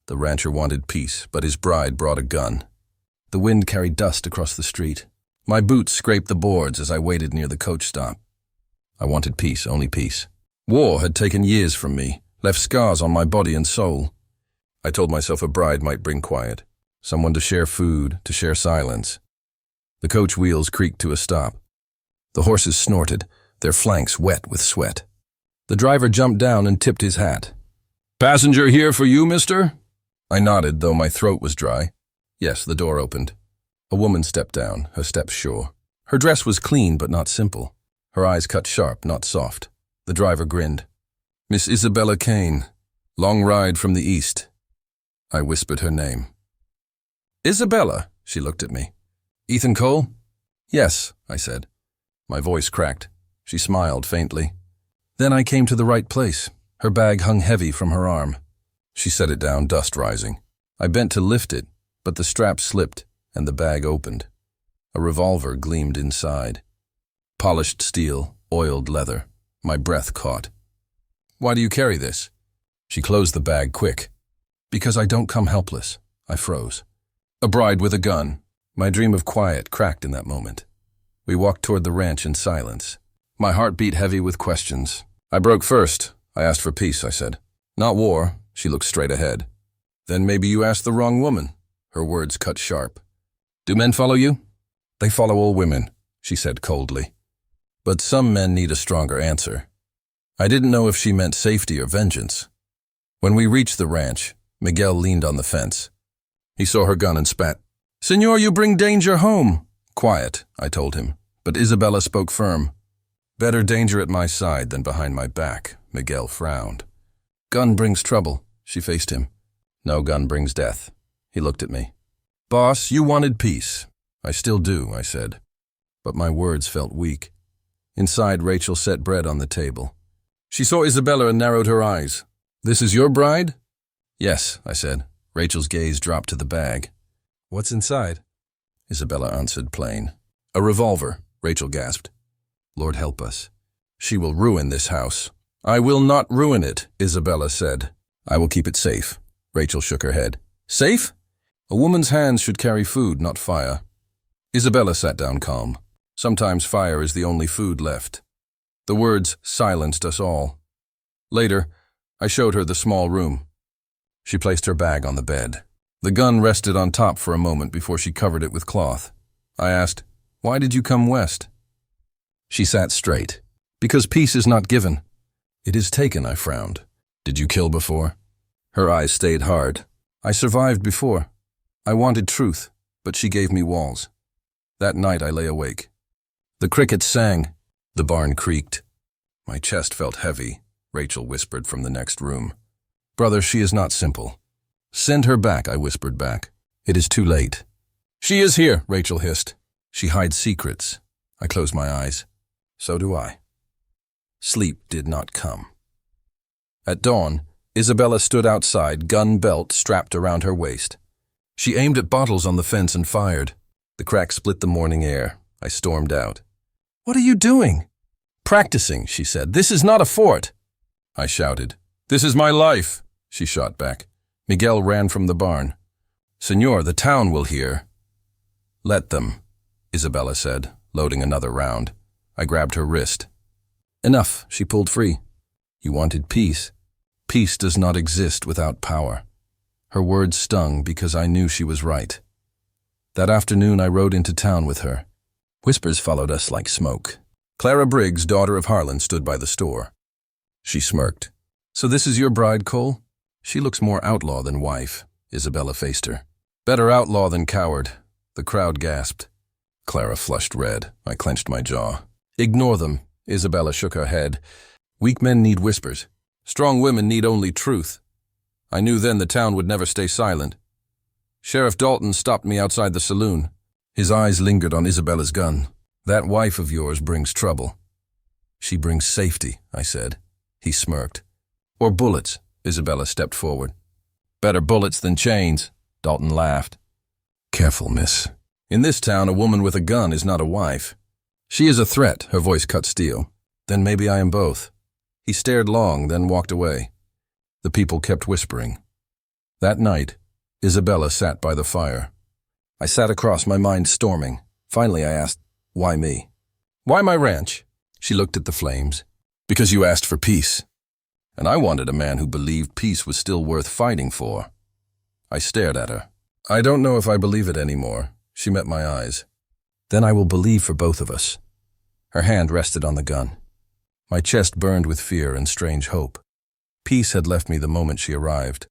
The rancher wanted peace, but his bride brought a gun. The wind carried dust across the street. My boots scraped the boards as I waited near the coach stop. I wanted peace, only peace. War had taken years from me, left scars on my body and soul. I told myself a bride might bring quiet, someone to share food, to share silence. The coach wheels creaked to a stop. The horses snorted, their flanks wet with sweat. The driver jumped down and tipped his hat. "Passenger here for you, mister?" I nodded, though my throat was dry. Yes, the door opened. A woman stepped down, her steps sure. Her dress was clean but not simple. Her eyes cut sharp, not soft. The driver grinned. "Miss Isabella Kane. Long ride from the east." I whispered her name. "Isabella," she looked at me. "Ethan Cole?" "Yes," I said. My voice cracked. She smiled faintly. Then I came to the right place. Her bag hung heavy from her arm. She set it down, dust rising. I bent to lift it, but the strap slipped and the bag opened. A revolver gleamed inside. Polished steel, oiled leather. My breath caught. "Why do you carry this?" She closed the bag quick. "Because I don't come helpless." I froze. A bride with a gun. My dream of quiet cracked in that moment. We walked toward the ranch in silence. My heart beat heavy with questions. "I broke first. I asked for peace," I said. "Not war." She looked straight ahead. "Then maybe you asked the wrong woman." Her words cut sharp. "Do men follow you?" "They follow all women," she said coldly. "But some men need a stronger answer." I didn't know if she meant safety or vengeance. When we reached the ranch, Miguel leaned on the fence. He saw her gun and spat. "Senor, you bring danger home." "Quiet," I told him, but Isabella spoke firm. "Better danger at my side than behind my back," Miguel frowned. "Gun brings trouble," she faced him. "No gun brings death." He looked at me. "Boss, you wanted peace." "I still do," I said. But my words felt weak. Inside, Rachel set bread on the table. She saw Isabella and narrowed her eyes. "This is your bride?" "Yes," I said. Rachel's gaze dropped to the bag. "What's inside?" Isabella answered plain. "A revolver," Rachel gasped. "Lord help us. She will ruin this house." "I will not ruin it," Isabella said. "I will keep it safe." Rachel shook her head. "Safe?" "A woman's hands should carry food, not fire." Isabella sat down calm. Sometimes fire is the only food left. The words silenced us all. Later, I showed her the small room. She placed her bag on the bed. The gun rested on top for a moment before she covered it with cloth. I asked, "Why did you come west?" She sat straight. "Because peace is not given." "It is taken," I frowned. "Did you kill before?" Her eyes stayed hard. "I survived before. I wanted truth, but she gave me walls." That night I lay awake. The crickets sang. The barn creaked. My chest felt heavy, Rachel whispered from the next room. "Brother, she is not simple." "Send her back," I whispered back. "It is too late." "She is here," Rachel hissed. "She hides secrets." I closed my eyes. So do I. Sleep did not come. At dawn, Isabella stood outside, gun belt strapped around her waist. She aimed at bottles on the fence and fired. The crack split the morning air. I stormed out. "What are you doing?" "Practicing," she said. "This is not a fort." I shouted. "This is my life," she shot back. Miguel ran from the barn. "Senor, the town will hear." "Let them," Isabella said, loading another round. I grabbed her wrist. "Enough," she pulled free. "You wanted peace. Peace does not exist without power." Her words stung because I knew she was right. That afternoon I rode into town with her. Whispers followed us like smoke. Clara Briggs, daughter of Harlan, stood by the store. She smirked. "So this is your bride, Cole?" "She looks more outlaw than wife," Isabella faced her. "Better outlaw than coward." The crowd gasped. Clara flushed red. I clenched my jaw. "Ignore them," Isabella shook her head. "Weak men need whispers. Strong women need only truth." I knew then the town would never stay silent. Sheriff Dalton stopped me outside the saloon. His eyes lingered on Isabella's gun. "That wife of yours brings trouble." "She brings safety," I said. He smirked. "Or bullets," Isabella stepped forward. "Better bullets than chains," Dalton laughed. "Careful, miss. In this town, a woman with a gun is not a wife." "She is a threat," her voice cut steel. "Then maybe I am both." He stared long, then walked away. The people kept whispering. That night, Isabella sat by the fire. I sat across, my mind storming. Finally, I asked, "Why me? Why my ranch?" She looked at the flames. "Because you asked for peace. And I wanted a man who believed peace was still worth fighting for." I stared at her. "I don't know if I believe it anymore." She met my eyes. "Then I will believe for both of us." Her hand rested on the gun. My chest burned with fear and strange hope. Peace had left me the moment she arrived.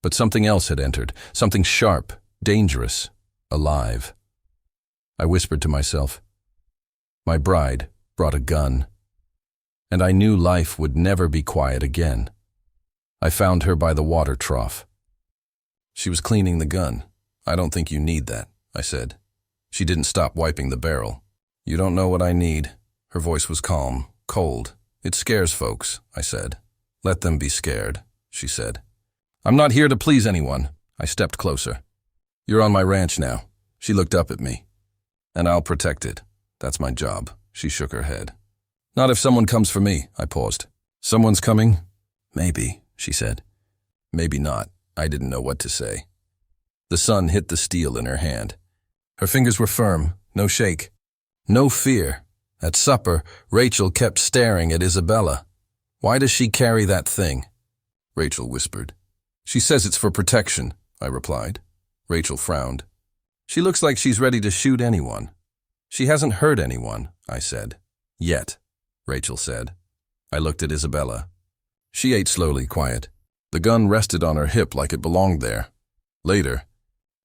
But something else had entered, something sharp, dangerous, alive. I whispered to myself, "My bride brought a gun." And I knew life would never be quiet again. I found her by the water trough. She was cleaning the gun. "I don't think you need that," I said. She didn't stop wiping the barrel. "You don't know what I need." Her voice was calm, cold. "It scares folks," I said. "Let them be scared," she said. "I'm not here to please anyone." I stepped closer. "You're on my ranch now." She looked up at me. "And I'll protect it. That's my job." She shook her head. "Not if someone comes for me." I paused. "Someone's coming?" "Maybe," she said. "Maybe not." I didn't know what to say. The sun hit the steel in her hand. Her fingers were firm, no shake, no fear. At supper, Rachel kept staring at Isabella. "Why does she carry that thing?" Rachel whispered. "She says it's for protection," I replied. Rachel frowned. "She looks like she's ready to shoot anyone." "She hasn't hurt anyone," I said. "Yet," Rachel said. I looked at Isabella. She ate slowly, quiet. The gun rested on her hip like it belonged there. Later,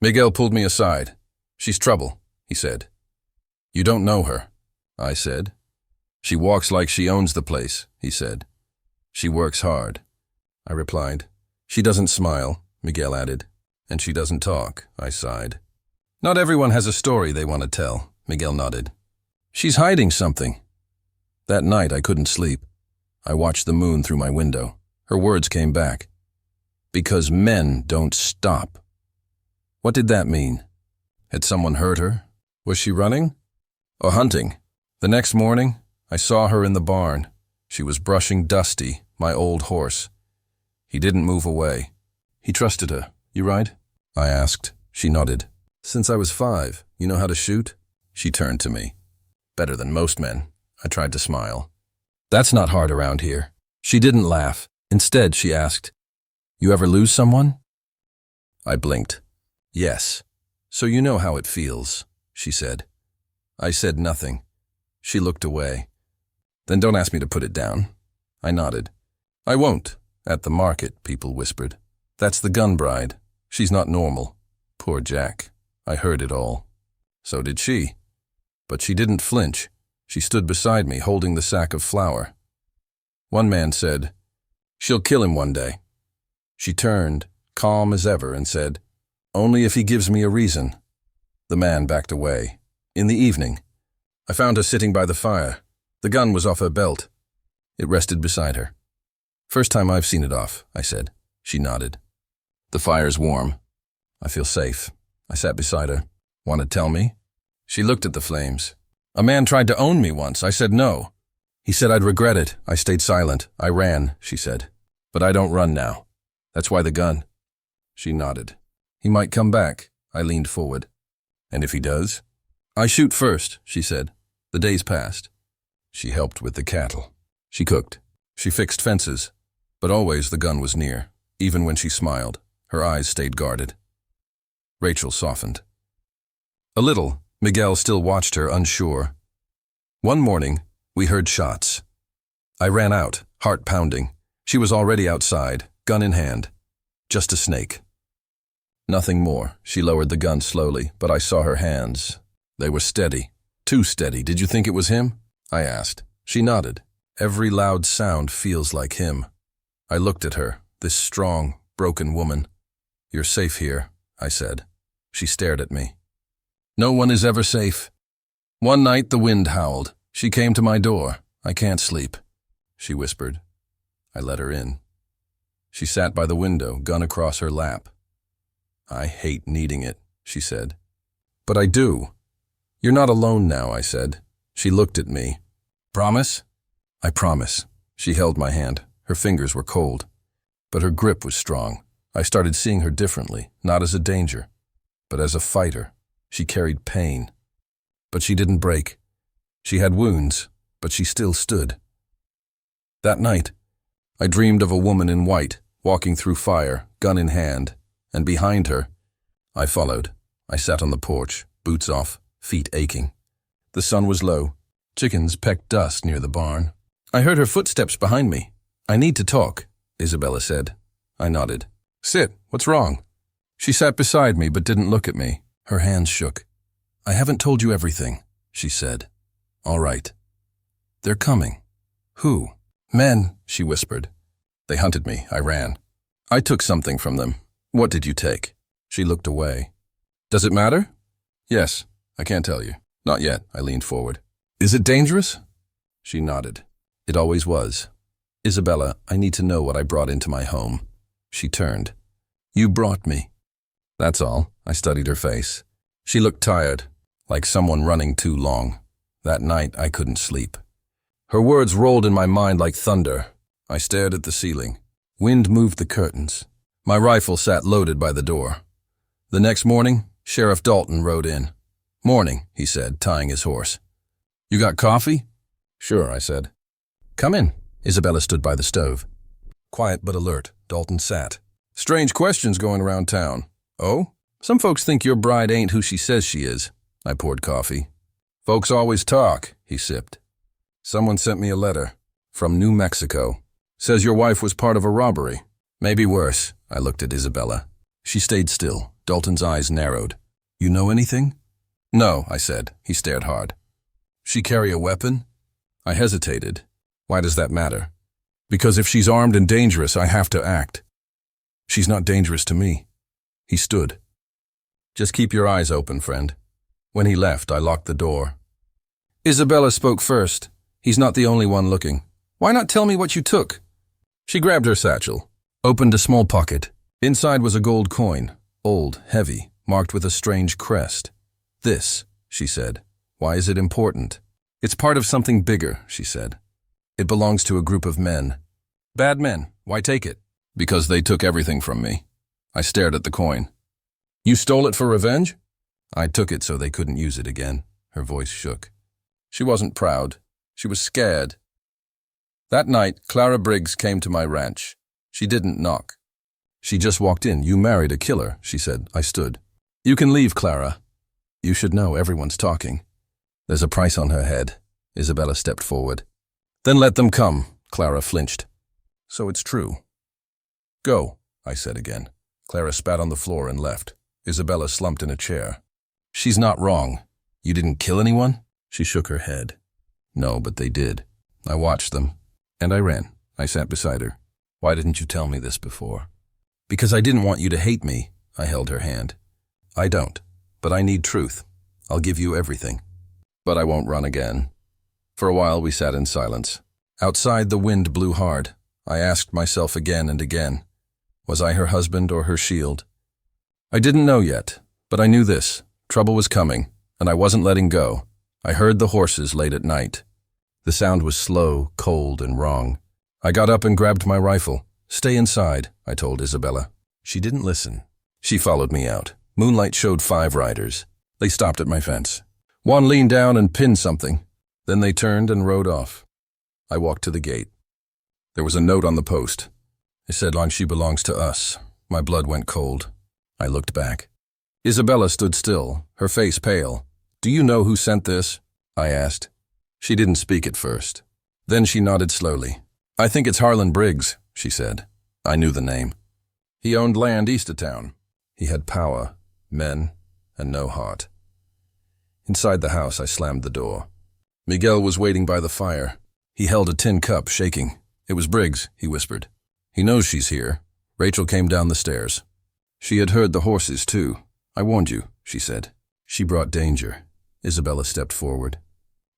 Miguel pulled me aside. "She's trouble," he said. "You don't know her," I said. "She walks like she owns the place," he said. "She works hard," I replied. "She doesn't smile," Miguel added. "And she doesn't talk," I sighed. "Not everyone has a story they want to tell," Miguel nodded. "She's hiding something." That night I couldn't sleep. I watched the moon through my window. Her words came back. "Because men don't stop." What did that mean? Had someone hurt her? Was she running? Or hunting? The next morning, I saw her in the barn. She was brushing Dusty, my old horse. He didn't move away. He trusted her. "You right?" I asked. She nodded. "Since I was 5, you know how to shoot?" She turned to me. "Better than most men." I tried to smile. "That's not hard around here." She didn't laugh. Instead, she asked, "You ever lose someone?" I blinked. "Yes. So you know how it feels," she said. I said nothing. She looked away. "Then don't ask me to put it down." I nodded. "I won't." At the market, people whispered. "That's the gun bride. She's not normal." Poor Jack. I heard it all. So did she. But she didn't flinch. She stood beside me, holding the sack of flour. One man said, "She'll kill him one day." She turned, calm as ever, and said, "Only if he gives me a reason." The man backed away. In the evening, I found her sitting by the fire. The gun was off her belt. It rested beside her. "First time I've seen it off," I said. She nodded. "The fire's warm. I feel safe." I sat beside her. "Want to tell me?" She looked at the flames. "A man tried to own me once. I said no. He said I'd regret it. I stayed silent. I ran," she said. "But I don't run now. That's why the gun." She nodded. "He might come back." I leaned forward. "And if he does?" "I shoot first," she said. The days passed. She helped with the cattle. She cooked. She fixed fences. But always the gun was near. Even when she smiled, her eyes stayed guarded. Rachel softened. A little, Miguel still watched her, unsure. One morning, we heard shots. I ran out, heart pounding. She was already outside, gun in hand. Just a snake. Nothing more. She lowered the gun slowly, but I saw her hands. They were steady. Too steady. "Did you think it was him?" I asked. She nodded. "Every loud sound feels like him." I looked at her, this strong, broken woman. "You're safe here," I said. She stared at me. "No one is ever safe." One night the wind howled. She came to my door. "I can't sleep," she whispered. I let her in. She sat by the window, gun across her lap. "I hate needing it," she said. "But I do." "You're not alone now," I said. She looked at me. "Promise?" "I promise." She held my hand. Her fingers were cold, but her grip was strong. I started seeing her differently, not as a danger, but as a fighter. She carried pain, but she didn't break. She had wounds, but she still stood. That night, I dreamed of a woman in white, walking through fire, gun in hand, and behind her, I followed. I sat on the porch, boots off, feet aching. The sun was low. Chickens pecked dust near the barn. I heard her footsteps behind me. "I need to talk," Isabella said. I nodded. "Sit, what's wrong?" She sat beside me but didn't look at me. Her hands shook. "I haven't told you everything," she said. "All right. They're coming." "Who?" "Men," she whispered. "They hunted me. I ran. I took something from them." "What did you take?" She looked away. "Does it matter?" "Yes. I can't tell you." "Not yet." I leaned forward. "Is it dangerous?" She nodded. "It always was." "Isabella, I need to know what I brought into my home." She turned. "You brought me." "That's all." I studied her face. She looked tired, like someone running too long. That night, I couldn't sleep. Her words rolled in my mind like thunder. I stared at the ceiling. Wind moved the curtains. My rifle sat loaded by the door. The next morning, Sheriff Dalton rode in. "Morning," he said, tying his horse. "You got coffee?" "Sure," I said. "Come in." Isabella stood by the stove. Quiet but alert, Dalton sat. "Strange questions going around town." "Oh? Some folks think your bride ain't who she says she is." I poured coffee. "Folks always talk," he sipped. "Someone sent me a letter. From New Mexico. Says your wife was part of a robbery. Maybe worse." I looked at Isabella. She stayed still. Dalton's eyes narrowed. "You know anything?" "No," I said. He stared hard. "She carry a weapon?" I hesitated. "Why does that matter?" "Because if she's armed and dangerous, I have to act." "She's not dangerous to me." He stood. "Just keep your eyes open, friend." When he left, I locked the door. Isabella spoke first. "He's not the only one looking. Why not tell me what you took?" She grabbed her satchel, opened a small pocket. Inside was a gold coin, old, heavy, marked with a strange crest. "This," she said. "Why is it important?" "It's part of something bigger," she said. "It belongs to a group of men." "Bad men. Why take it?" "Because they took everything from me." I stared at the coin. "You stole it for revenge?" "I took it so they couldn't use it again." Her voice shook. She wasn't proud. She was scared. That night, Clara Briggs came to my ranch. She didn't knock. She just walked in. "You married a killer," she said. I stood. "You can leave, Clara. You should know everyone's talking." "There's a price on her head." Isabella stepped forward. "Then let them come." Clara flinched. "So it's true." "Go," I said again. Clara spat on the floor and left. Isabella slumped in a chair. "She's not wrong. You didn't kill anyone?" She shook her head. "No, but they did. I watched them. And I ran." I sat beside her. "Why didn't you tell me this before?" "Because I didn't want you to hate me." I held her hand. "I don't. But I need truth. I'll give you everything. But I won't run again." For a while we sat in silence. Outside the wind blew hard. I asked myself again and again, was I her husband or her shield? I didn't know yet, but I knew this. Trouble was coming, and I wasn't letting go. I heard the horses late at night. The sound was slow, cold, and wrong. I got up and grabbed my rifle. "Stay inside," I told Isabella. She didn't listen. She followed me out. Moonlight showed 5 riders. They stopped at my fence. One leaned down and pinned something. Then they turned and rode off. I walked to the gate. There was a note on the post. It said, "She belongs to us." My blood went cold. I looked back. Isabella stood still, her face pale. "Do you know who sent this?" I asked. She didn't speak at first. Then she nodded slowly. "I think it's Harlan Briggs," she said. I knew the name. He owned land east of town. He had power, men, and no heart. Inside the house, I slammed the door. Miguel was waiting by the fire. He held a tin cup, shaking. "It was Briggs," he whispered. "He knows she's here." Rachel came down the stairs. She had heard the horses, too. "I warned you," she said. "She brought danger." Isabella stepped forward.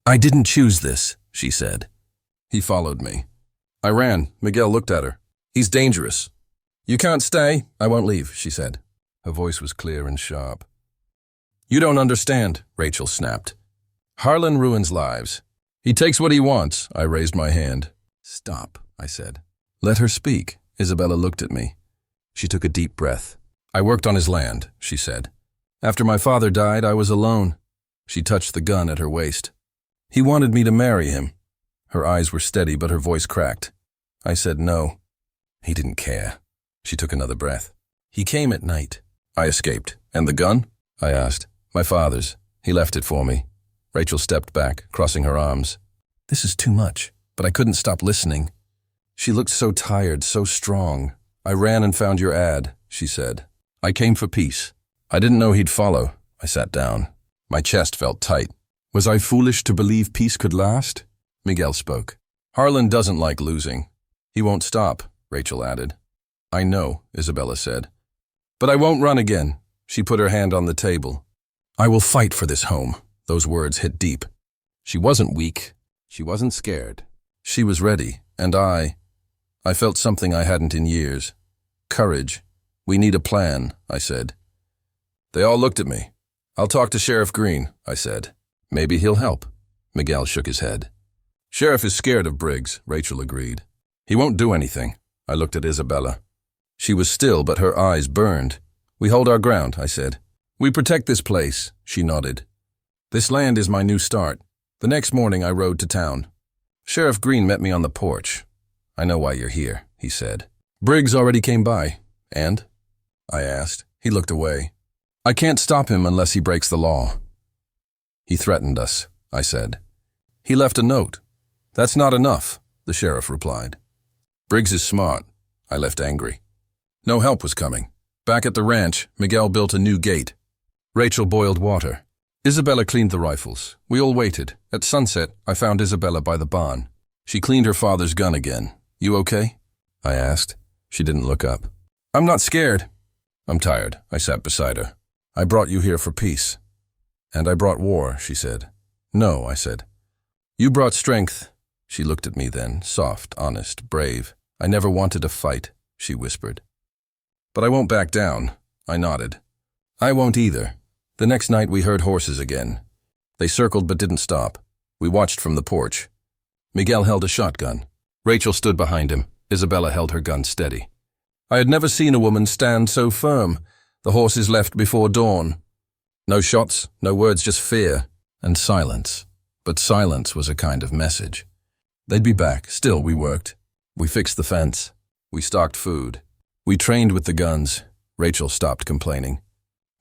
"I didn't choose this," she said. He followed me. I ran. Miguel looked at her. "He's dangerous." "You can't stay." "I won't leave," she said. Her voice was clear and sharp. "You don't understand," Rachel snapped. "Harlan ruins lives. He takes what he wants." I raised my hand. "Stop," I said. "Let her speak." Isabella looked at me. She took a deep breath. I worked on his land, she said. After my father died, I was alone. She touched the gun at her waist. He wanted me to marry him. Her eyes were steady, but her voice cracked. I said no. He didn't care. She took another breath. He came at night. I escaped. And the gun? I asked. My father's. He left it for me. Rachel stepped back, crossing her arms. This is too much, but I couldn't stop listening. She looked so tired, so strong. I ran and found your ad, she said. I came for peace. I didn't know he'd follow. I sat down. My chest felt tight. Was I foolish to believe peace could last? Miguel spoke. Harlan doesn't like losing. He won't stop, Rachel added. I know, Isabella said. But I won't run again. She put her hand on the table. I will fight for this home. Those words hit deep. She wasn't weak. She wasn't scared. She was ready, and I felt something I hadn't in years. Courage. We need a plan, I said. They all looked at me. I'll talk to Sheriff Green, I said. Maybe he'll help. Miguel shook his head. Sheriff is scared of Briggs, Rachel agreed. He won't do anything. I looked at Isabella. She was still, but her eyes burned. We hold our ground, I said. We protect this place, she nodded. This land is my new start. The next morning I rode to town. Sheriff Green met me on the porch. I know why you're here, he said. Briggs already came by. And? I asked. He looked away. I can't stop him unless he breaks the law. He threatened us, I said. He left a note. That's not enough, the sheriff replied. Briggs is smart. I left angry. No help was coming. Back at the ranch, Miguel built a new gate. Rachel boiled water. Isabella cleaned the rifles. We all waited. At sunset, I found Isabella by the barn. She cleaned her father's gun again. You okay? I asked. She didn't look up. I'm not scared. I'm tired. I sat beside her. I brought you here for peace. And I brought war, she said. No, I said. You brought strength. She looked at me then, soft, honest, brave. I never wanted to fight, she whispered. But I won't back down. I nodded. I won't either. The next night we heard horses again. They circled but didn't stop. We watched from the porch. Miguel held a shotgun. Rachel stood behind him. Isabella held her gun steady. I had never seen a woman stand so firm. The horses left before dawn. No shots, no words, just fear and silence. But silence was a kind of message. They'd be back. Still, we worked. We fixed the fence. We stocked food. We trained with the guns. Rachel stopped complaining.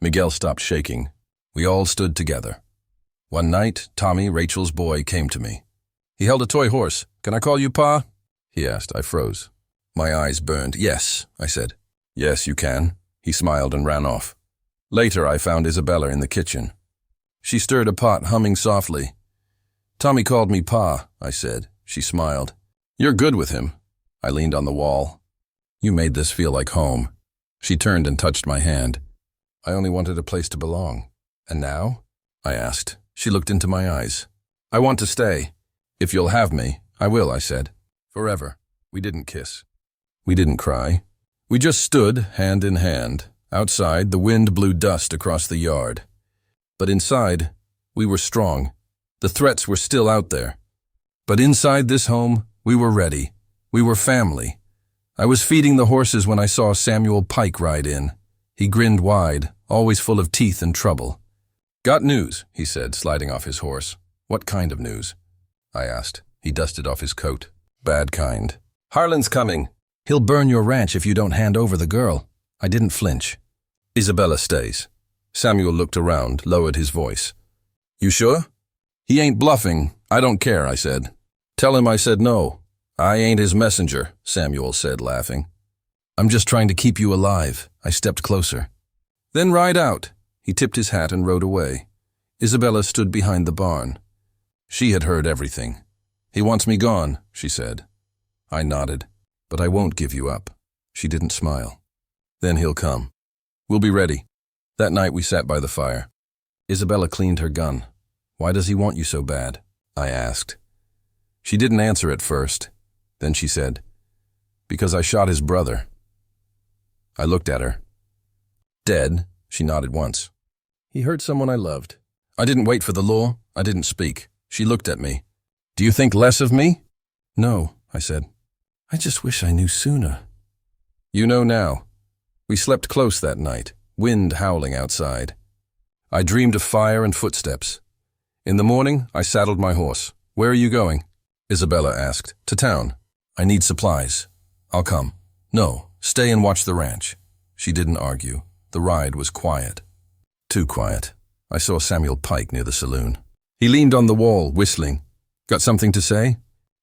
Miguel stopped shaking. We all stood together. One night, Tommy, Rachel's boy, came to me. He held a toy horse. Can I call you Pa? He asked. I froze. My eyes burned. Yes, I said. Yes, you can. He smiled and ran off. Later, I found Isabella in the kitchen. She stirred a pot, humming softly. Tommy called me Pa, I said. She smiled. You're good with him. I leaned on the wall. You made this feel like home. She turned and touched my hand. I only wanted a place to belong. And now? I asked. She looked into my eyes. I want to stay. If you'll have me, I will, I said. Forever. We didn't kiss. We didn't cry. We just stood, hand in hand. Outside, the wind blew dust across the yard. But inside, we were strong. The threats were still out there. But inside this home, we were ready. We were family. I was feeding the horses when I saw Samuel Pike ride in. He grinned wide, always full of teeth and trouble. Got news, he said, sliding off his horse. What kind of news? I asked. He dusted off his coat. Bad kind. Harlan's coming. He'll burn your ranch if you don't hand over the girl. I didn't flinch. Isabella stays. Samuel looked around, lowered his voice. You sure? He ain't bluffing. I don't care, I said. Tell him I said no. I ain't his messenger, Samuel said, laughing. I'm just trying to keep you alive. I stepped closer. Then ride out. He tipped his hat and rode away. Isabella stood behind the barn. She had heard everything. He wants me gone, she said. I nodded. But I won't give you up. She didn't smile. Then he'll come. We'll be ready. That night we sat by the fire. Isabella cleaned her gun. Why does he want you so bad? I asked. She didn't answer at first. Then she said, because I shot his brother. I looked at her. Dead? She nodded once. He hurt someone I loved. I didn't wait for the law. I didn't speak. She looked at me. Do you think less of me? No, I said. I just wish I knew sooner. You know now. We slept close that night, wind howling outside. I dreamed of fire and footsteps. In the morning, I saddled my horse. "Where are you going?" Isabella asked. "To town. I need supplies." "I'll come." "No, stay and watch the ranch." She didn't argue. The ride was quiet. Too quiet. I saw Samuel Pike near the saloon. He leaned on the wall, whistling. "Got something to say?"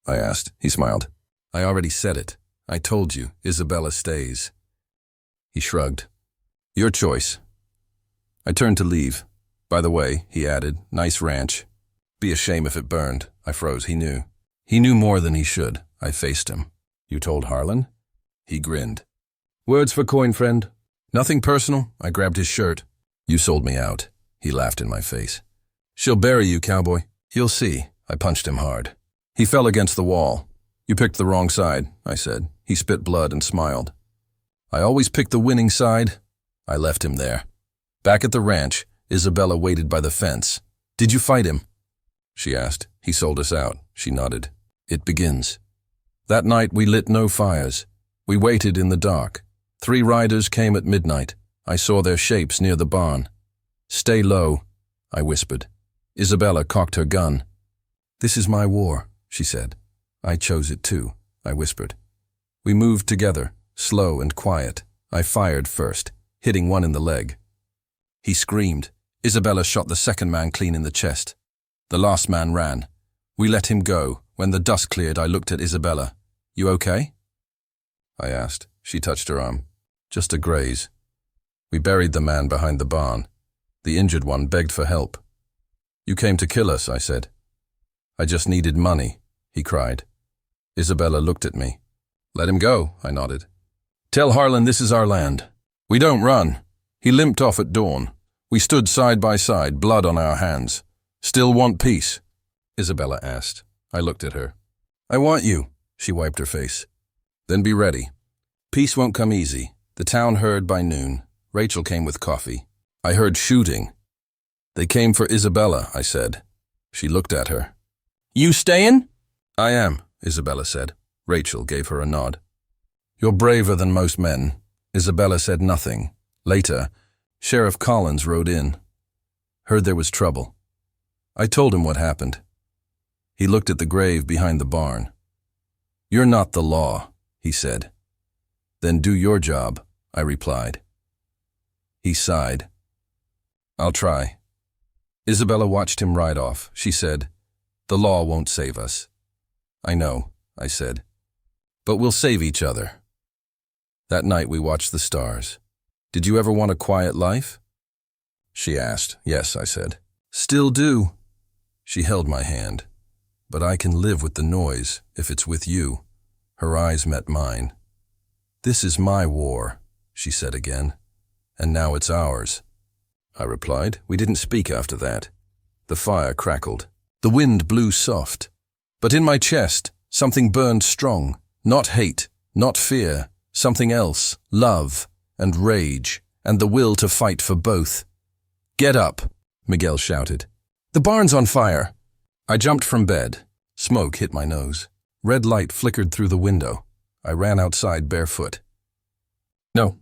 I asked. He smiled. "I already said it. I told you, Isabella stays." He shrugged. "Your choice." I turned to leave. "By the way," he added, "nice ranch. Be a shame if it burned." I froze. He knew. He knew more than he should. I faced him. "You told Harlan?" He grinned. "Words for coin, friend." "Nothing personal." I grabbed his shirt. "You sold me out." He laughed in my face. "She'll bury you, cowboy." "You'll see." I punched him hard. He fell against the wall. "You picked the wrong side," I said. He spit blood and smiled. "I always pick the winning side." I left him there. Back at the ranch, Isabella waited by the fence. "Did you fight him?" she asked. "He sold us out." She nodded. "It begins." That night we lit no fires. We waited in the dark. 3 riders came at midnight. I saw their shapes near the barn. "Stay low," I whispered. Isabella cocked her gun. "This is my war," she said. "I chose it too," I whispered. We moved together, slow and quiet. I fired first, hitting one in the leg. He screamed. Isabella shot the second man clean in the chest. The last man ran. We let him go. When the dust cleared, I looked at Isabella. "You okay?" I asked. She touched her arm. "Just a graze." We buried the man behind the barn. The injured one begged for help. "You came to kill us," I said. "I just needed money," he cried. Isabella looked at me. "Let him go," I nodded. "Tell Harlan this is our land. We don't run." He limped off at dawn. We stood side by side, blood on our hands. "Still want peace?" Isabella asked. I looked at her. "I want you." She wiped her face. "Then be ready. Peace won't come easy." The town heard by noon. Rachel came with coffee. I heard shooting. "They came for Isabella," I said. She looked at her. "You stayin'?" "I am," Isabella said. Rachel gave her a nod. "You're braver than most men." Isabella said nothing. Later, Sheriff Collins rode in. Heard there was trouble. I told him what happened. He looked at the grave behind the barn. "You're not the law," he said. "Then do your job," I replied. He sighed. "I'll try." Isabella watched him ride off. She said, "The law won't save us." "I know," I said. "But we'll save each other." That night we watched the stars. "Did you ever want a quiet life?" she asked. "Yes," I said. "Still do." She held my hand. "But I can live with the noise if it's with you." Her eyes met mine. "This is my war," she said again. "And now it's ours." I replied. We didn't speak after that. The fire crackled. The wind blew soft. But in my chest, something burned strong. Not hate, not fear, something else, love and rage, and the will to fight for both. "Get up," Miguel shouted. "The barn's on fire." I jumped from bed. Smoke hit my nose. Red light flickered through the window. I ran outside barefoot. No.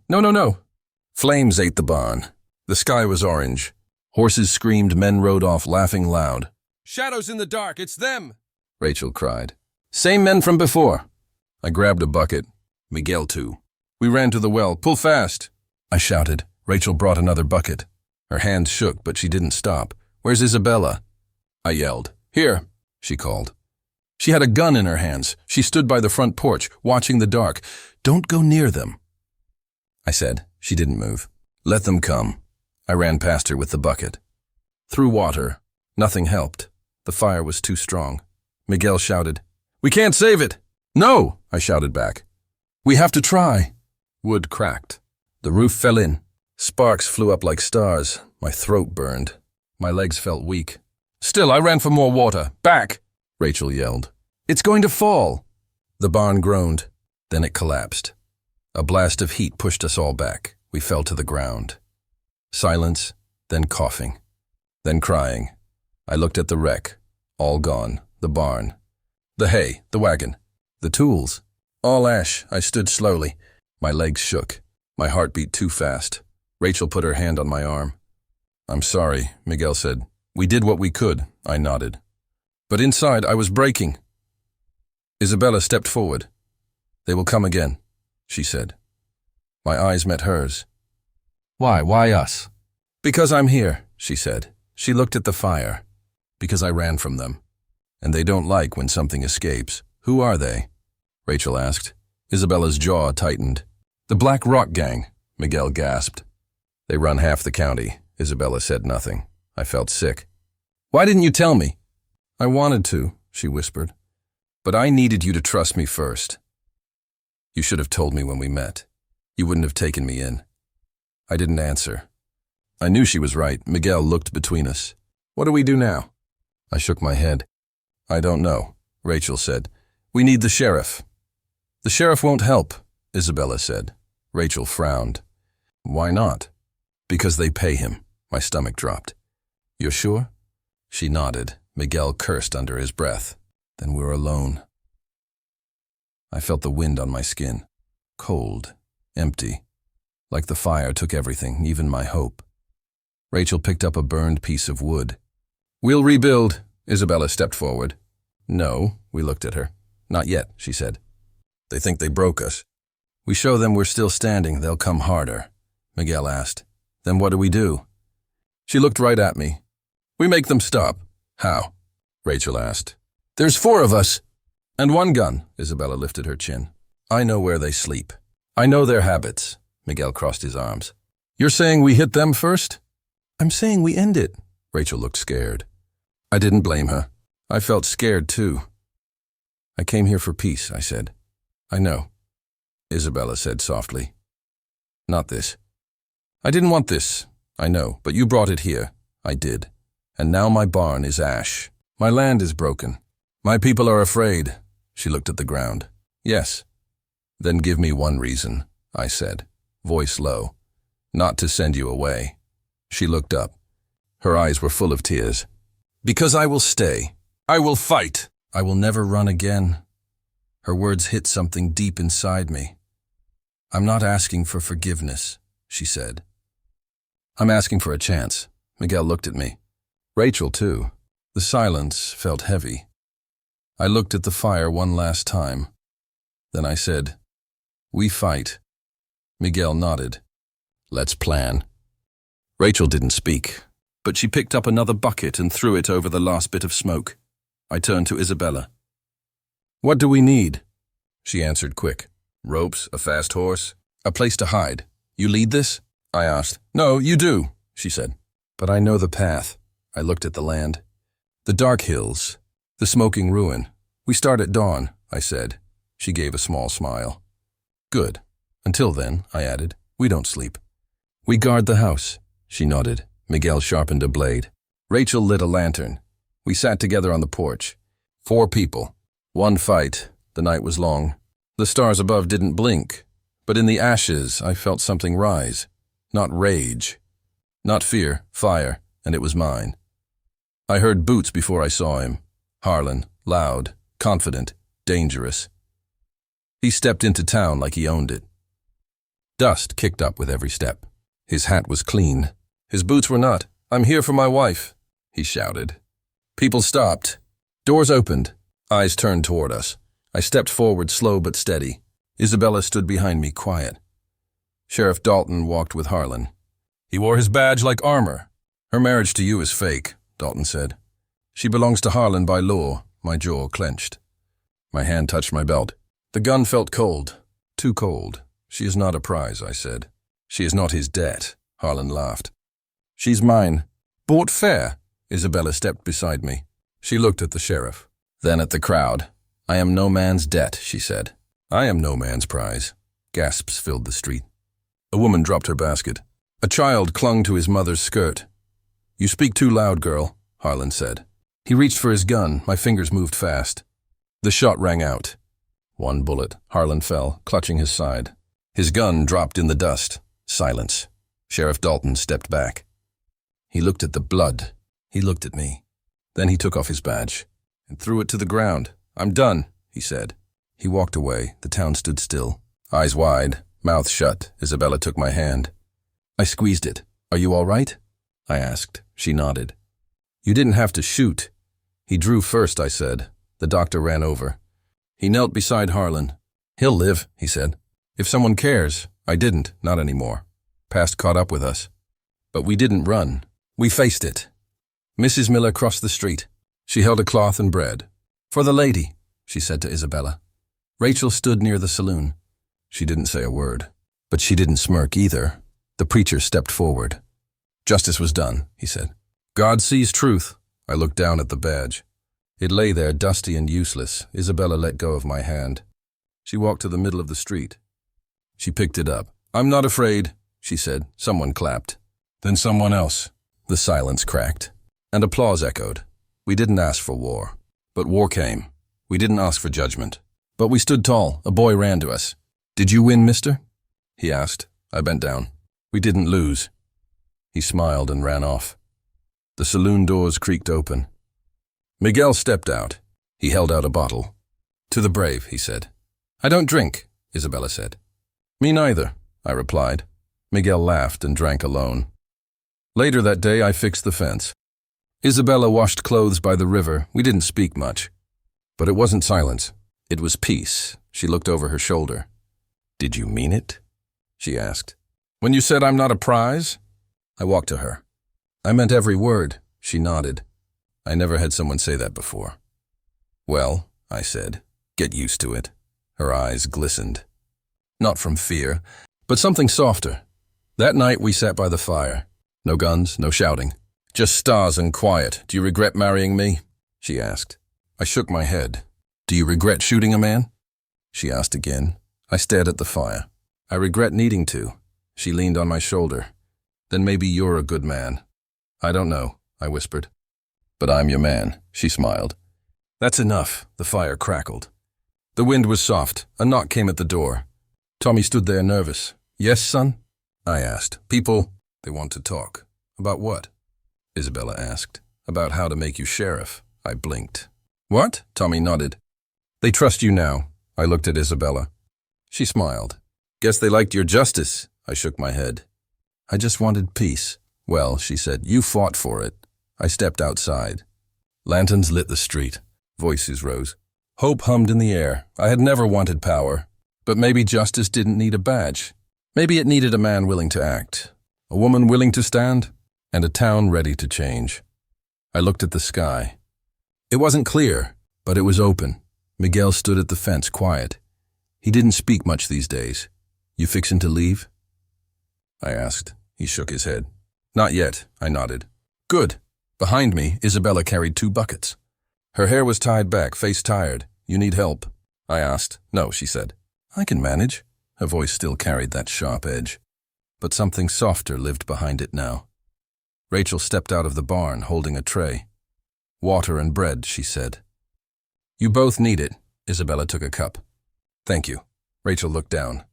Flames ate the barn. The sky was orange. Horses screamed, men rode off laughing loud. "Shadows in the dark, it's them!" Rachel cried. "Same men from before." I grabbed a bucket. Miguel too. We ran to the well. "Pull fast!" I shouted. Rachel brought another bucket. Her hands shook, but she didn't stop. "Where's Isabella?" I yelled. "Here," she called. She had a gun in her hands. She stood by the front porch, watching the dark. "Don't go near them," I said. She didn't move. "Let them come." I ran past her with the bucket. Through water. Nothing helped. The fire was too strong. Miguel shouted, "We can't save it!" "No!" I shouted back. "We have to try." Wood cracked. The roof fell in. Sparks flew up like stars. My throat burned. My legs felt weak. Still, I ran for more water. "Back!" Rachel yelled. "It's going to fall!" The barn groaned. Then it collapsed. A blast of heat pushed us all back. We fell to the ground. Silence, then coughing, then crying. I looked at the wreck. All gone. The barn. The hay, the wagon, the tools. All ash. I stood slowly. My legs shook. My heart beat too fast. Rachel put her hand on my arm. "I'm sorry," Miguel said. "We did what we could," I nodded. But inside, I was breaking. Isabella stepped forward. "They will come again," she said. My eyes met hers. "Why? Why us?" "Because I'm here," she said. She looked at the fire. "Because I ran from them. And they don't like when something escapes." "Who are they?" Rachel asked. Isabella's jaw tightened. "The Black Rock Gang," Miguel gasped. "They run half the county." Isabella said nothing. I felt sick. "Why didn't you tell me?" "I wanted to," she whispered. "But I needed you to trust me first. You should have told me when we met. You wouldn't have taken me in." I didn't answer. I knew she was right. Miguel looked between us. "What do we do now?" I shook my head. "I don't know," Rachel said. "We need the sheriff." "The sheriff won't help," Isabella said. Rachel frowned. "Why not?" "Because they pay him." My stomach dropped. "You're sure?" She nodded. Miguel cursed under his breath. "Then we're alone." I felt the wind on my skin. Cold. Empty. Like the fire took everything, even my hope. Rachel picked up a burned piece of wood. "We'll rebuild." Isabella stepped forward. "No," we looked at her. "Not yet," she said. "They think they broke us." "We show them we're still standing, they'll come harder." Miguel asked. "Then what do we do?" She looked right at me. "We make them stop." "How?" Rachel asked. "There's 4 of us." "And 1 gun," Isabella lifted her chin. "I know where they sleep. I know their habits." Miguel crossed his arms. "You're saying we hit them first?" "I'm saying we end it." Rachel looked scared. I didn't blame her. I felt scared too. "I came here for peace," I said. "I know," Isabella said softly. "Not this." "I didn't want this. I know, but you brought it here." I did. "And now my barn is ash. My land is broken. My people are afraid." She looked at the ground. "Yes." "Then give me one reason," I said, voice low. "Not to send you away." She looked up. Her eyes were full of tears. "Because I will stay. I will fight. I will never run again." Her words hit something deep inside me. "I'm not asking for forgiveness," she said. "I'm asking for a chance." Miguel looked at me. Rachel, too. The silence felt heavy. I looked at the fire one last time. Then I said, "We fight." Miguel nodded. "Let's plan." Rachel didn't speak, but she picked up another bucket and threw it over the last bit of smoke. I turned to Isabella. "What do we need?" She answered quick. "Ropes, a fast horse, a place to hide. You lead this?" I asked. "No, you do," she said. "But I know the path." I looked at the land. The dark hills, the smoking ruin. "We start at dawn," I said. She gave a small smile. "Good. Until then," I added, "we don't sleep." "We guard the house." She nodded. Miguel sharpened a blade. Rachel lit a lantern. We sat together on the porch. 4 people. 1 fight. The night was long. The stars above didn't blink, but in the ashes I felt something rise. Not rage. Not fear, fire, and it was mine. I heard boots before I saw him. Harlan, loud, confident, dangerous. He stepped into town like he owned it. Dust kicked up with every step. His hat was clean. His boots were not. "I'm here for my wife," he shouted. People stopped. Doors opened. Eyes turned toward us. I stepped forward, slow but steady. Isabella stood behind me, quiet. Sheriff Dalton walked with Harlan. "He wore his badge like armor." "Her marriage to you is fake," Dalton said. "She belongs to Harlan by law." My jaw clenched. My hand touched my belt. The gun felt cold. Too cold. "She is not a prize," I said. "She is not his debt," Harlan laughed. "She's mine." "Bought fair." Isabella stepped beside me. She looked at the sheriff, then at the crowd. "I am no man's debt," she said. "I am no man's prize." Gasps filled the street. A woman dropped her basket. A child clung to his mother's skirt. "You speak too loud, girl," Harlan said. He reached for his gun. My fingers moved fast. The shot rang out. 1 bullet. Harlan fell, clutching his side. His gun dropped in the dust. Silence. Sheriff Dalton stepped back. He looked at the blood. He looked at me. Then he took off his badge and threw it to the ground. "I'm done," he said. He walked away. The town stood still. Eyes wide, Mouth shut, Isabella took my hand. I squeezed it. Are you all right? I asked. She nodded. You didn't have to shoot. He drew first, I said. The doctor ran over. He knelt beside Harlan. He'll live, he said. If someone cares. I didn't, not anymore. Past caught up with us. But we didn't run. We faced it. Mrs. Miller crossed the street. She held a cloth and bread. For the lady, she said to Isabella. Rachel stood near the saloon. She didn't say a word. But she didn't smirk either. The preacher stepped forward. Justice was done, he said. God sees truth. I looked down at the badge. It lay there, dusty and useless. Isabella let go of my hand. She walked to the middle of the street. She picked it up. I'm not afraid, she said. Someone clapped. Then someone else. The silence cracked. And applause echoed. We didn't ask for war. But war came. We didn't ask for judgment. But we stood tall. A boy ran to us. Did you win, mister? He asked. I bent down. We didn't lose. He smiled and ran off. The saloon doors creaked open. Miguel stepped out. He held out a bottle. To the brave, he said. I don't drink, Isabella said. Me neither, I replied. Miguel laughed and drank alone. Later that day, I fixed the fence. Isabella washed clothes by the river. We didn't speak much. But it wasn't silence. It was peace. She looked over her shoulder. Did you mean it? She asked. When you said I'm not a prize? I walked to her. I meant every word. She nodded. I never had someone say that before. Well, I said, get used to it. Her eyes glistened. Not from fear, but something softer. That night we sat by the fire. No guns, no shouting. Just stars and quiet. Do you regret marrying me? She asked. I shook my head. Do you regret shooting a man? She asked again. I stared at the fire. I regret needing to. She leaned on my shoulder. Then maybe you're a good man. I don't know, I whispered. But I'm your man, she smiled. That's enough, the fire crackled. The wind was soft. A knock came at the door. Tommy stood there nervous. Yes, son? I asked. People, they want to talk. About what? Isabella asked. About how to make you sheriff. I blinked. What? Tommy nodded. They trust you now. I looked at Isabella. She smiled. Guess they liked your justice. I shook my head. I just wanted peace. Well, she said, you fought for it. I stepped outside. Lanterns lit the street. Voices rose. Hope hummed in the air. I had never wanted power. But maybe justice didn't need a badge. Maybe it needed a man willing to act. A woman willing to stand. And a town ready to change. I looked at the sky. It wasn't clear, but it was open. Miguel stood at the fence, quiet. He didn't speak much these days. You fixin' to leave? I asked. He shook his head. Not yet, I nodded. Good. Behind me, Isabella carried 2 buckets. Her hair was tied back, face tired. You need help? I asked. No, she said. I can manage. Her voice still carried that sharp edge. But something softer lived behind it now. Rachel stepped out of the barn, holding a tray. Water and bread, she said. You both need it. Isabella took a cup. Thank you. Rachel looked down.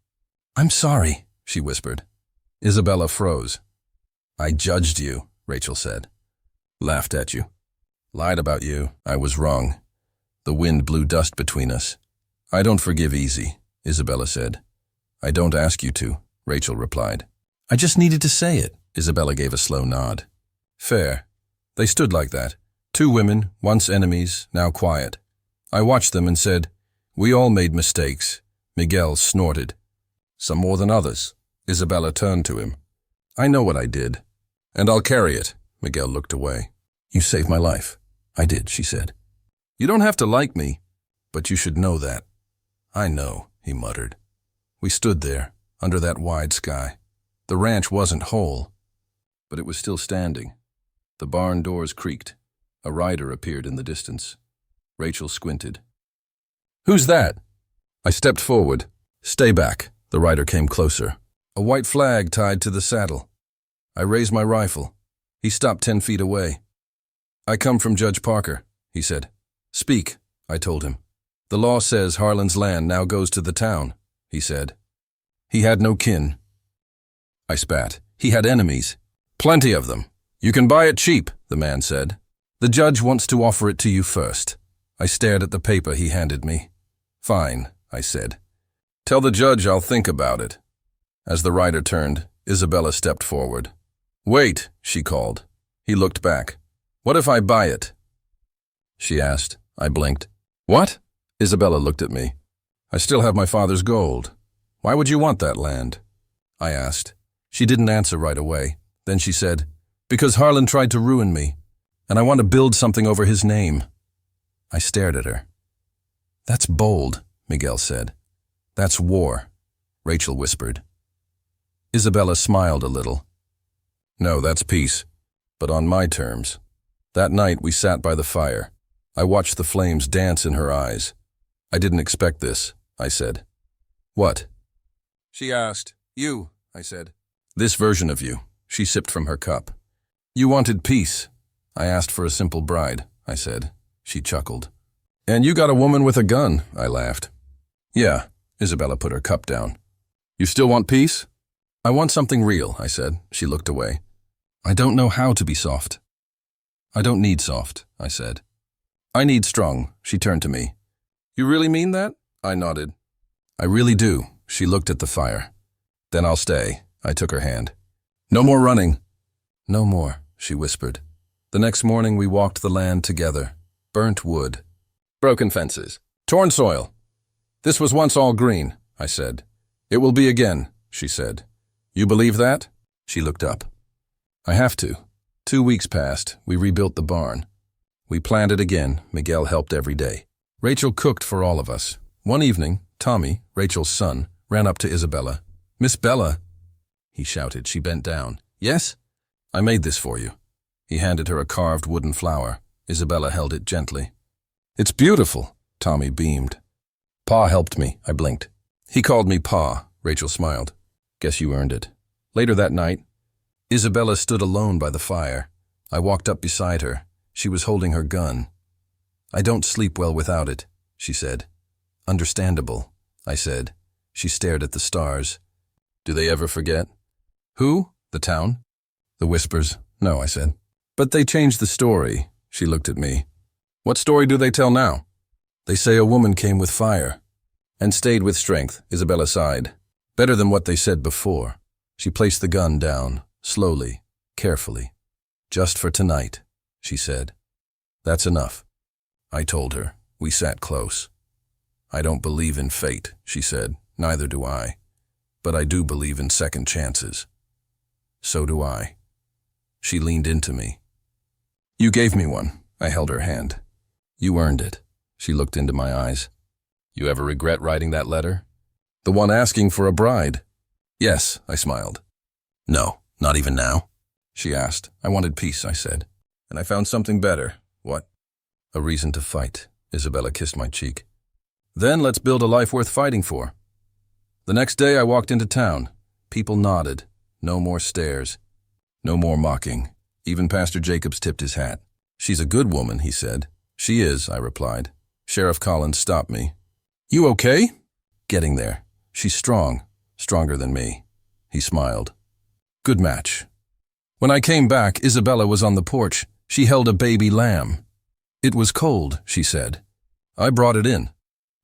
I'm sorry, she whispered. Isabella froze. I judged you, Rachel said. Laughed at you. Lied about you. I was wrong. The wind blew dust between us. I don't forgive easy, Isabella said. I don't ask you to, Rachel replied. I just needed to say it. Isabella gave a slow nod. Fair. They stood like that. 2 women, once enemies, now quiet. I watched them and said, we all made mistakes. Miguel snorted. Some more than others. Isabella turned to him. I know what I did. And I'll carry it. Miguel looked away. You saved my life. I did, she said. You don't have to like me, but you should know that. I know, he muttered. We stood there, under that wide sky. The ranch wasn't whole, but it was still standing. The barn doors creaked. A rider appeared in the distance. Rachel squinted. Who's that? I stepped forward. Stay back. The rider came closer. A white flag tied to the saddle. I raised my rifle. He stopped 10 feet away. I come from Judge Parker, he said. Speak, I told him. The law says Harlan's land now goes to the town, he said. He had no kin. I spat. He had enemies. Plenty of them. You can buy it cheap, the man said. The judge wants to offer it to you first. I stared at the paper he handed me. Fine, I said. Tell the judge I'll think about it. As the rider turned, Isabella stepped forward. "Wait," she called. He looked back. "What if I buy it?" she asked. I blinked. "What?" Isabella looked at me. "I still have my father's gold. Why would you want that land?" I asked. She didn't answer right away. Then she said, "Because Harlan tried to ruin me, and I want to build something over his name." I stared at her. "That's bold," Miguel said. "That's war," Rachel whispered. Isabella smiled a little. "No, that's peace, but on my terms." That night we sat by the fire. I watched the flames dance in her eyes. "I didn't expect this," I said. "What?" she asked. "You," I said. "This version of you." She sipped from her cup. "You wanted peace. I asked for a simple bride," I said. She chuckled. "And you got a woman with a gun," I laughed. "Yeah," Isabella put her cup down. "You still want peace?" "I want something real," I said. She looked away. "I don't know how to be soft." "I don't need soft," I said. "I need strong." She turned to me. "You really mean that?" I nodded. "I really do." She looked at the fire. "Then I'll stay." I took her hand. "No more running." "No more," she whispered. The next morning we walked the land together. Burnt wood. Broken fences. Torn soil. "This was once all green," I said. "It will be again," she said. "You believe that?" She looked up. "I have to." 2 weeks passed. We rebuilt the barn. We planted again. Miguel helped every day. Rachel cooked for all of us. One evening, Tommy, Rachel's son, ran up to Isabella. "Miss Bella," he shouted. She bent down. "Yes?" "I made this for you." He handed her a carved wooden flower. Isabella held it gently. "It's beautiful," Tommy beamed. "Pa helped me," I blinked. "He called me Pa," Rachel smiled. "Guess you earned it." Later that night, Isabella stood alone by the fire. I walked up beside her. She was holding her gun. "I don't sleep well without it," she said. "Understandable," I said. She stared at the stars. "Do they ever forget?" "Who? The town?" "The whispers." "No," I said. "But they changed the story." She looked at me. "What story do they tell now?" "They say a woman came with fire and stayed with strength," Isabella sighed. "Better than what they said before." She placed the gun down, slowly, carefully. "Just for tonight," she said. "That's enough," I told her. We sat close. "I don't believe in fate," she said. "Neither do I. But I do believe in second chances." "So do I." She leaned into me. "You gave me one." I held her hand. "You earned it." She looked into my eyes. "You ever regret writing that letter?" "The one asking for a bride?" "Yes," I smiled. "No, not even now?" she asked. "I wanted peace," I said. "And I found something better." "What?" "A reason to fight." Isabella kissed my cheek. "Then let's build a life worth fighting for." The next day I walked into town. People nodded. No more stares. No more mocking. Even Pastor Jacobs tipped his hat. "She's a good woman," he said. "She is," I replied. Sheriff Collins stopped me. "You okay?" "Getting there. She's strong. Stronger than me." He smiled. "Good match." When I came back, Isabella was on the porch. She held a baby lamb. "It was cold," she said. "I brought it in."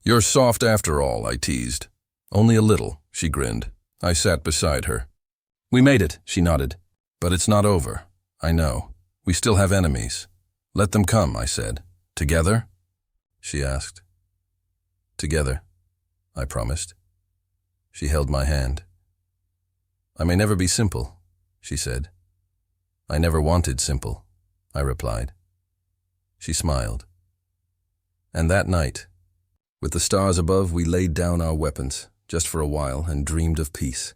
"You're soft after all," I teased. "Only a little," she grinned. I sat beside her. "We made it," she nodded. "But it's not over. I know. We still have enemies." "Let them come," I said. "Together?" she asked. "Together," I promised. She held my hand. "I may never be simple," she said. "I never wanted simple," I replied. She smiled. And that night, with the stars above, we laid down our weapons, just for a while, and dreamed of peace.